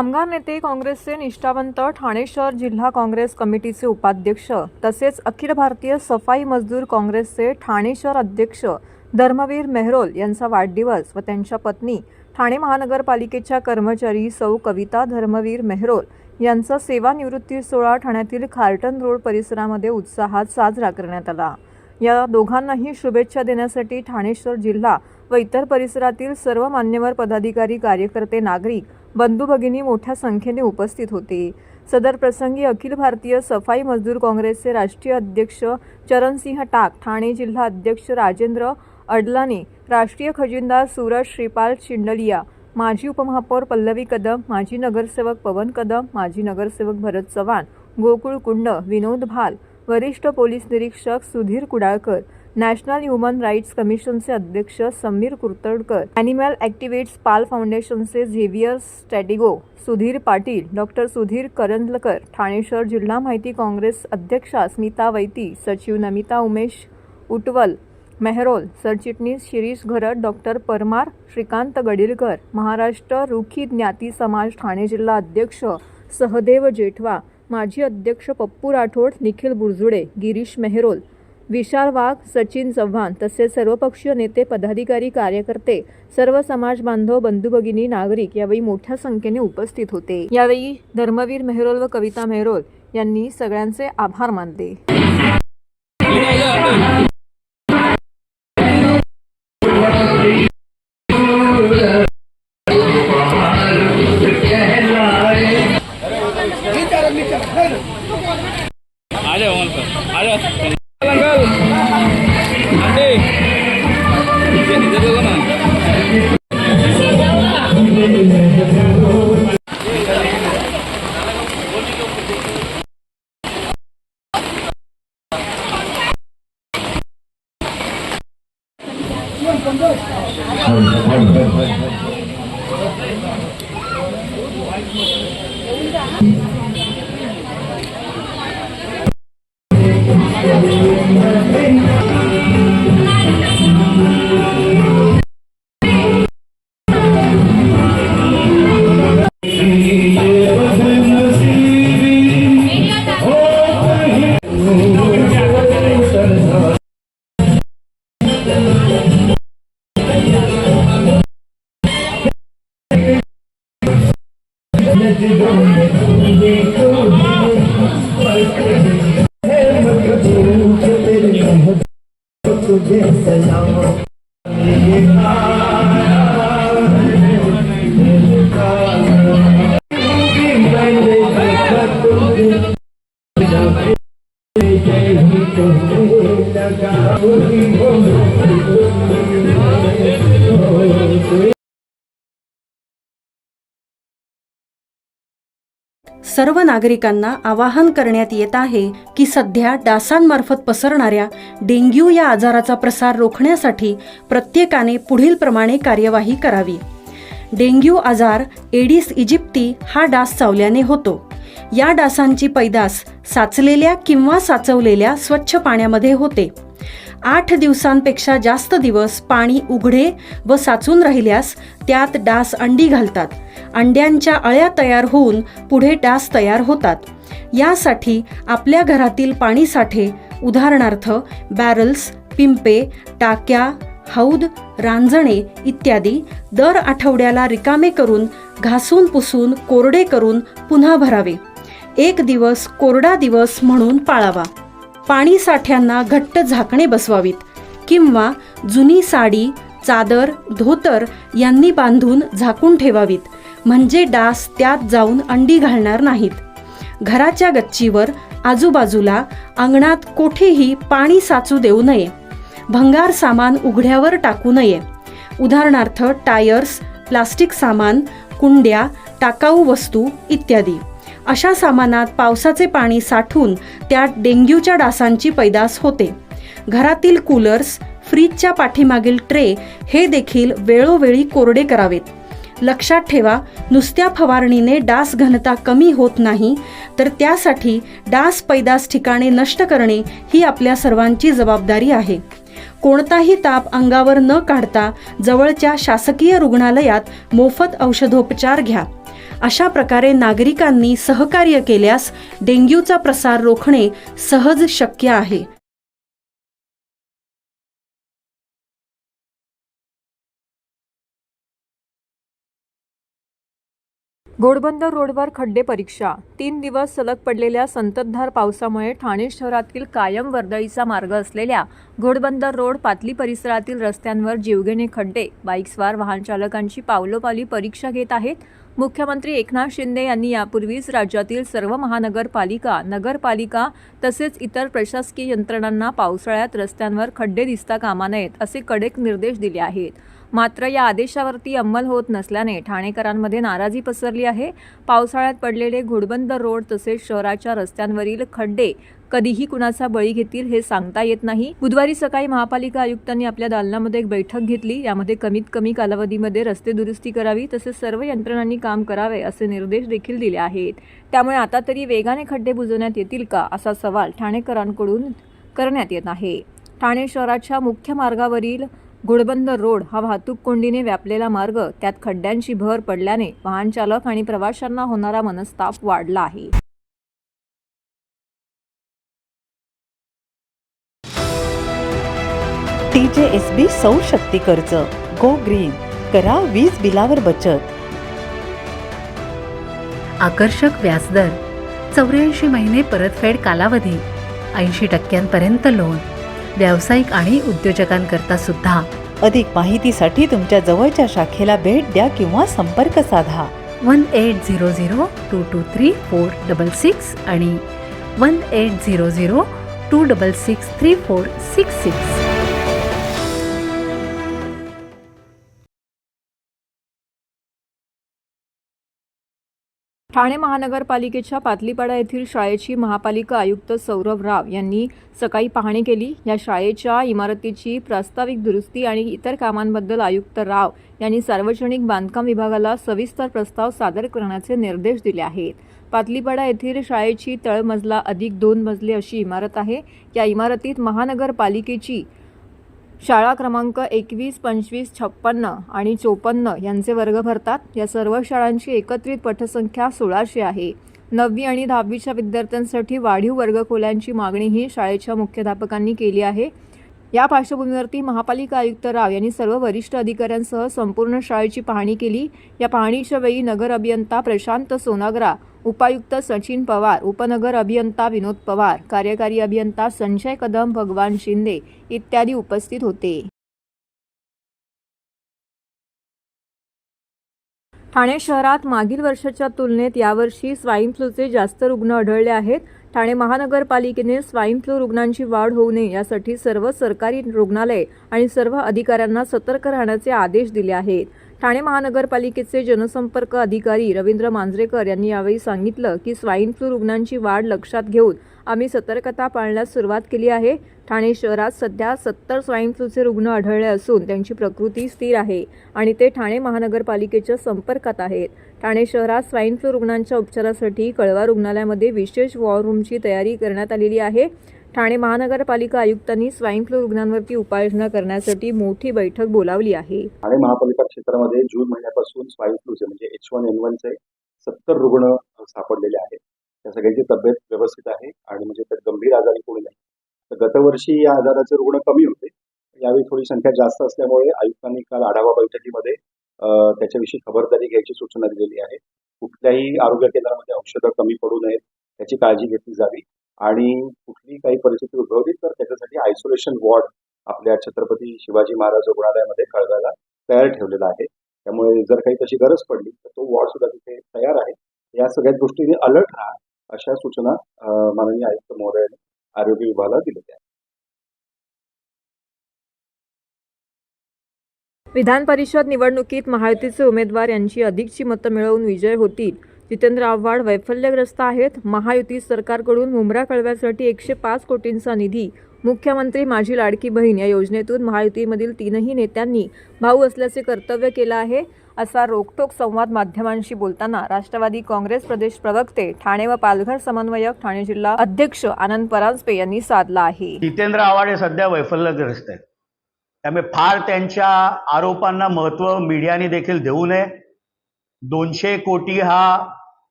कामगार नेते काँग्रेसचे निष्ठावंत ठाणे शहर जिल्हा काँग्रेस कमिटीचे उपाध्यक्ष तसेच अखिल भारतीय सफाई मजदूर काँग्रेसचे ठाणे शहर अध्यक्ष धर्मवीर मेहरोल यांचा वाढदिवस व त्यांच्या पत्नी ठाणे महानगरपालिकेच्या कर्मचारी सौ कविता धर्मवीर मेहरोल यांचा सेवानिवृत्ती सोहळा ठाण्यातील खार्टन रोड परिसरामध्ये उत्साहात साजरा करण्यात आला। या दोघांनाही शुभेच्छा देण्यासाठी ठाणे शहर जिल्हा व इतर परिसरातील सर्व मान्यवर पदाधिकारी कार्यकर्ते नागरिक बंधू भगिनी मोठ्या संख्येने उपस्थित होते। सदर प्रसंगी अखिल भारतीय सफाई मजदूर काँग्रेसचे राष्ट्रीय अध्यक्ष चरणसिंह टाक, ठाणे जिल्हा अध्यक्ष राजेंद्र अडलाने, राष्ट्रीय खजिनदार सूरज श्रीपाल चिंडलिया, माजी उपमहापौर पल्लवी कदम, माजी नगरसेवक पवन कदम, माजी नगरसेवक भरत चव्हाण, गोकुळ कुंड, विनोद भाल, वरिष्ठ पोलीस निरीक्षक Sudhir Kudalkar, national human rights कमिशनचे अध्यक्ष समीर कुर्तडकर, ॲनिमल ॲक्टिव्हिस्ट पाल फाउंडेशनचे झेवियर स्टॅटिगो, सुधीर पाटील, डॉक्टर सुधीर करंदलकर, ठाणे शहर जिल्हा माहिती काँग्रेस अध्यक्षा स्मिता वैती, सचिव नमिता उमेश उटवल मेहरोल, सरचिटणीस शिरीष घरत, डॉक्टर परमार श्रीकांत गडिलकर, महाराष्ट्र रुखी ज्ञाती समाज ठाणे जिल्हा अध्यक्ष सहदेव जेठवा, माजी अध्यक्ष पप्पू राठोड, निखिल बुरजुडे, गिरीश मेहरोल, विशाल वाघ, सचिन चव्हाण तसेच सर्वपक्षीय नेते, पदाधिकारी, कार्यकर्ते, सर्व समाज बांधव, बंधू भगिनी, नागरिक यावेळी मोठ्या संख्येने उपस्थित होते। यावेळी धर्मवीर मेहरोल व कविता मेहरोल यांनी सगळ्यांचे आभार मानले। सर्व नागरिकांना आवाहन करण्यात येत आहे की सध्या डासांमार्फत पसरणाऱ्या डेंग्यू या आजाराचा प्रसार रोखण्यासाठी प्रत्येकाने पुढील प्रमाणे कार्यवाही करावी। डेंग्यू आजार एडिस इजिप्ती हा डास चावल्याने होतो। या डासांची पैदास साचलेल्या किंवा साचवलेल्या स्वच्छ पाण्यामध्ये होते। 8 दिवसांपेक्षा जास्त दिवस पाणी उघडे व साचून राहिल्यास त्यात डास अंडी घालतात। अंड्यांच्या अळ्या तयार होऊन पुढे डास तयार होतात। यासाठी आपल्या घरातील पाणी साठे उदाहरणार्थ बॅरल्स, पिंपे, टाक्या, हौद, रांजणे इत्यादी दर आठवड्याला रिकामे करून घासून पुसून कोरडे करून पुन्हा भरावे। 1 दिवस कोरडा दिवस म्हणून पाळावा। पाणी साठ्यांना घट्ट झाकणे बसवावीत किंवा जुनी साडी, चादर, धोतर यांनी बांधून झाकून ठेवावीत, म्हणजे डास त्यात जाऊन अंडी घालणार नाहीत। घराच्या गच्चीवर, आजूबाजूला, अंगणात कोठेही पाणी साचू देऊ नये। भंगार सामान उघड्यावर टाकू नये, उदाहरणार्थ टायर्स, प्लास्टिक सामान, कुंड्या, टाकाऊ वस्तू इत्यादी। अशा सामानात पावसाचे पाणी साठून त्यात डेंग्यूच्या डासांची पैदास होते। घरातील कूलर्स, फ्रीजच्या पाठीमागील ट्रे हे देखील वेळोवेळी कोरडे करावेत। लक्षात ठेवा, नुसत्या फवारणीने डास घनता कमी होत नाही, तर त्यासाठी डास पैदास ठिकाणे नष्ट करणे ही आपल्या सर्वांची जबाबदारी आहे। कोणताही ताप अंगावर न काढता जवळच्या शासकीय रुग्णालयात मोफत औषधोपचार घ्या। अशा प्रकारे नागरिकांनी सहकार्य केल्यास डेंग्यूचा प्रसार रोखणे सहज शक्य आहे. घोडबंदर रोडवर खड्डे परीक्षा. 3 दिवस सलग पडलेल्या संततधार पावसामुळे ठाणे शहरातील कायम वर्दळीचा मार्ग असलेल्या घोडबंदर रोड पातली परिसरातील रस्त्यांवर जीवघेणे खड्डे बाईकस्वार वाहन चालकांची पावलोपावली परीक्षा घेत आहेत. मुख्यमंत्री एकनाथ शिंदे यांनी यापूर्वीच राज्यातील सर्व महानगरपालिका, नगरपालिका तसेच इतर प्रशासकीय यंत्रणांना पावसाळ्यात रस्त्यांवर खड्डे दिसता कामा नयेत असे कडक निर्देश दिले आहेत. मात्र या आदेशावरती अंमल होत नसल्याने ठाणेकरांमध्ये नाराजी पसरली आहे. पावसाळ्यात पडलेले घोडबंदर रोड तसेच शहराच्या रस्त्यांवरील खड्डे कधीही कुणाचा बळी घेतील हे सांगता येत नाही. बुधवारी सकाळी महापालिका आयुक्तांनी आपल्या दालनामध्ये एक बैठक घेतली. यामध्ये कमीत कमी कालावधीमध्ये रस्ते दुरुस्ती करावी तसेच सर्व यंत्रणांनी काम करावे असे निर्देश देखील दिले आहेत. त्यामुळे आता तरी वेगाने खड्डे बुजवण्यात येतील का असा सवाल ठाणेकरांकडून करण्यात येत आहे. ठाणे शहराच्या मुख्य मार्गावरील घोडबंदर रोड हा वाहतूक कोंडीने व्यापलेला मार्ग, त्यात खड्ड्यांची भर पडल्याने वाहन चालक आणि प्रवाशांना होणारा मनस्ताप वाढला आहे. TJSB सौर शक्ती कर्ज, गो ग्रीन, करा वीज बिलावर बचत. आकर्षक व्याजदर, 84 महिने परतफेड कालावधी, 80% लोन, व्यावसायिक आणि उद्योजकांकरता सुद्धा. अधिक माहितीसाठी तुमच्या जवळच्या शाखेला भेट द्या किंवा संपर्क साधा. 1800-223-466 आणि 1800-266-3466. ठाणे महानगरपालिकेच्या पातलीपाडा येथील शाळेची महापालिका आयुक्त सौरभ राव यांनी सकाळी पाहणी केली. या शाळेच्या इमारतीची प्रास्ताविक दुरुस्ती आणि इतर कामांबद्दल आयुक्त राव यांनी सार्वजनिक बांधकाम विभागाला सविस्तर प्रस्ताव सादर करण्याचे निर्देश दिले आहेत. पातलीपाडा येथील शाळेची तळमजला अधिक 2 मजले अशी इमारत आहे. या इमारतीत महानगरपालिकेची शाळा क्रमांक 21, 25, 56 आणि 54 यांचे वर्ग भरतात. या सर्व शाळांची एकत्रित पटसंख्या 1600 आहे. 9वी आणि 10वीच्या विद्यार्थ्यांसाठी वाढीव वर्गखोल्यांची मागणीही शाळेच्या मुख्याध्यापकांनी केली आहे. या पार्श्वभूमीवरती महापालिका आयुक्त राव यांनी सर्व वरिष्ठ अधिकाऱ्यांसह संपूर्ण शाळेची पाहणी केली. या पाहणीच्या वेळी नगर अभियंता प्रशांत सोनाग्रा, उपायुक्त सचिन पवार, उपनगर अभियंता विनोद पवार, कार्यकारी अभियंता संजय कदम, भगवान शिंदे इत्यादी उपस्थित होते. ठाणे शहरात मागील वर्षाच्या तुलनेत यावर्षी स्वाईन फ्लूचे जास्त रुग्ण आढळले आहेत. ठाणे महानगरपालिकेने स्वाईन फ्लू रुग्णांची वाढ होऊ नये यासाठी सर्व सरकारी रुग्णालय आणि सर्व अधिकाऱ्यांना सतर्क राहण्याचे आदेश दिले आहेत. ठाणे महानगरपालिकेचे जनसंपर्क अधिकारी रवींद्र मांजरेकर यांनी यावेळी सांगितलं की स्वाईन फ्लू रुग्णांची वाढ लक्षात घेऊन आम्ही सतर्कता पाळण्यास सुरुवात केली आहे. ठाणे शहरात सध्या 70 स्वाईन फ्लूचे रुग्ण आढळले असून त्यांची प्रकृती स्थिर आहे आणि ते ठाणे महानगरपालिकेच्या संपर्कात आहेत. ठाणे शहरात स्वाईन फ्लू रुग्णांच्या उपचारासाठी कळवा रुग्णालयामध्ये विशेष वॉर रूमची तयारी करण्यात आलेली आहे. ठाणे महानगरपालिका आयुक्तांनी स्वाईन फ्लू रुग्णांवरती उपाययोजना करण्यासाठी मोठी बैठक बोलावली आहे. ठाणे महापालिका क्षेत्रामध्ये जून महिन्यापासून स्वाईन फ्लूचे म्हणजे H1N1चे 70 रुग्ण सापडलेले आहेत. त्या सगळ्यांची तब्येत व्यवस्थित आहे आणि म्हणजे त्यात गंभीर आजारी कोणी नाही. तर गतवर्षी या आजाराचे रुग्ण कमी होते. यावेळी थोडी संख्या जास्त असल्यामुळे आयुक्तांनी काल आढावा बैठकीमध्ये त्याच्याविषयी खबरदारी घ्यायची सूचना दिलेली आहे. कुठल्याही आरोग्य केंद्रामध्ये औषधं कमी पडू नयेत याची काळजी घेतली जावी आणि कुठली काही परिस्थिती उद्भवली तर त्याच्यासाठी आयसोलेशन वॉर्ड आपल्या छत्रपती शिवाजी महाराज रुग्णालयामध्ये कळव्याला तयार ठेवलेला आहे. त्यामुळे जर काही तशी गरज पडली तर तो वॉर्ड सुद्धा तिथे तयार आहे. या सगळ्या गोष्टींनी अलर्ट राहा अशा सूचना माननीय आयुक्त महोदयांनी आरोग्य विभागाला दिलेल्या आहेत. विधान परिषद निवडणुकीत महायुतीचे उमेदवार यांची अधिकची मतं मिळवून विजय होतील. जितेंद्र आव्हाड वैफल्यग्रस्त आहेत. महायुती सरकारकडून मुंब्रा कळव्यासाठी 105 कोटींचा निधी, मुख्यमंत्री माझी लाडकी बहीण या योजनेतून महायुतीमधील 3ही नेत्यांनी भाऊ असल्याचे कर्तव्य केलं आहे असा रोखठोक संवाद माध्यमांशी बोलताना राष्ट्रवादी काँग्रेस प्रदेश प्रवक्ते, ठाणे व पालघर समन्वयक, ठाणे जिल्हा अध्यक्ष आनंद परांजपे यांनी साधला आहे. जितेंद्र आव्हाड हे सध्या वैफल्यग्रस्त आहेत. त्यामुळे फार त्यांच्या आरोपांना महत्त्व मीडियाने देखील देऊ नये. 200 कोटी हा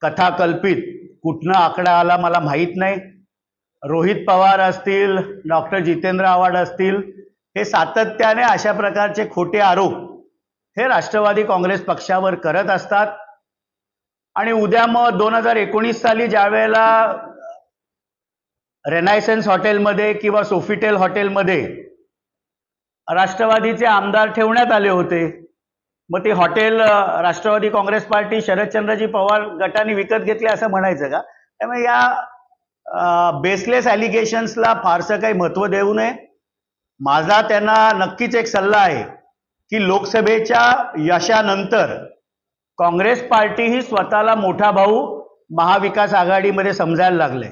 कथाकल्पित कुठनं आकडा आला मला माहीत नाही. रोहित पवार असतील, डॉक्टर जितेंद्र आव्हाड असतील, हे सातत्याने अशा प्रकारचे खोटे आरोप हे राष्ट्रवादी काँग्रेस पक्षावर करत असतात. आणि उद्या मग 2019 साली ज्या वेळेला रेनायसन्स हॉटेलमध्ये किंवा सोफिटेल हॉटेलमध्ये राष्ट्रवादीचे आमदार ठेवण्यात आले होते, मग ते हॉटेल राष्ट्रवादी काँग्रेस पार्टी शरदचंद्रजी पवार गटाने विकत घेतले असं म्हणायचं का? त्यामुळे या बेसलेस ॲलिगेशन्सला फारसं काही महत्त्व देऊ नये. माझा त्यांना नक्कीच एक सल्ला आहे की लोकसभेच्या यशानंतर काँग्रेस पार्टी ही स्वतःला मोठा भाऊ महाविकास आघाडीमध्ये समजायला लागले.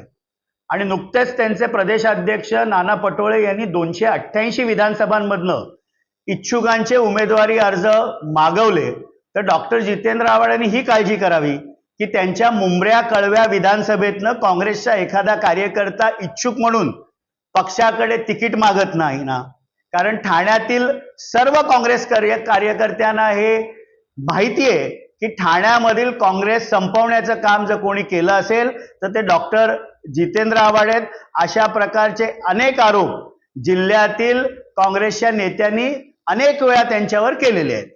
आणि नुकतेच त्यांचे प्रदेशाध्यक्ष नाना पटोळे यांनी 288 विधानसभांमधनं इच्छुकांचे उमेदवारी अर्ज मागवले. तर डॉक्टर जितेंद्र आव्हाड यांनी ही काळजी करावी की त्यांच्या मुंबऱ्या कळव्या विधानसभेतनं काँग्रेसचा एखादा कार्यकर्ता इच्छुक म्हणून पक्षाकडे तिकीट मागत नाही ना. कारण ठाण्यातील सर्व काँग्रेस कार्यकर्त्यांना हे माहिती आहे की ठाण्यामधील काँग्रेस संपवण्याचं काम जर कोणी केलं असेल तर ते डॉक्टर जितेंद्र आव्हाड आहेत. अशा प्रकारचे अनेक आरोप जिल्ह्यातील काँग्रेसच्या नेत्यांनी अनेक वेळा त्यांच्यावर केलेले आहेत.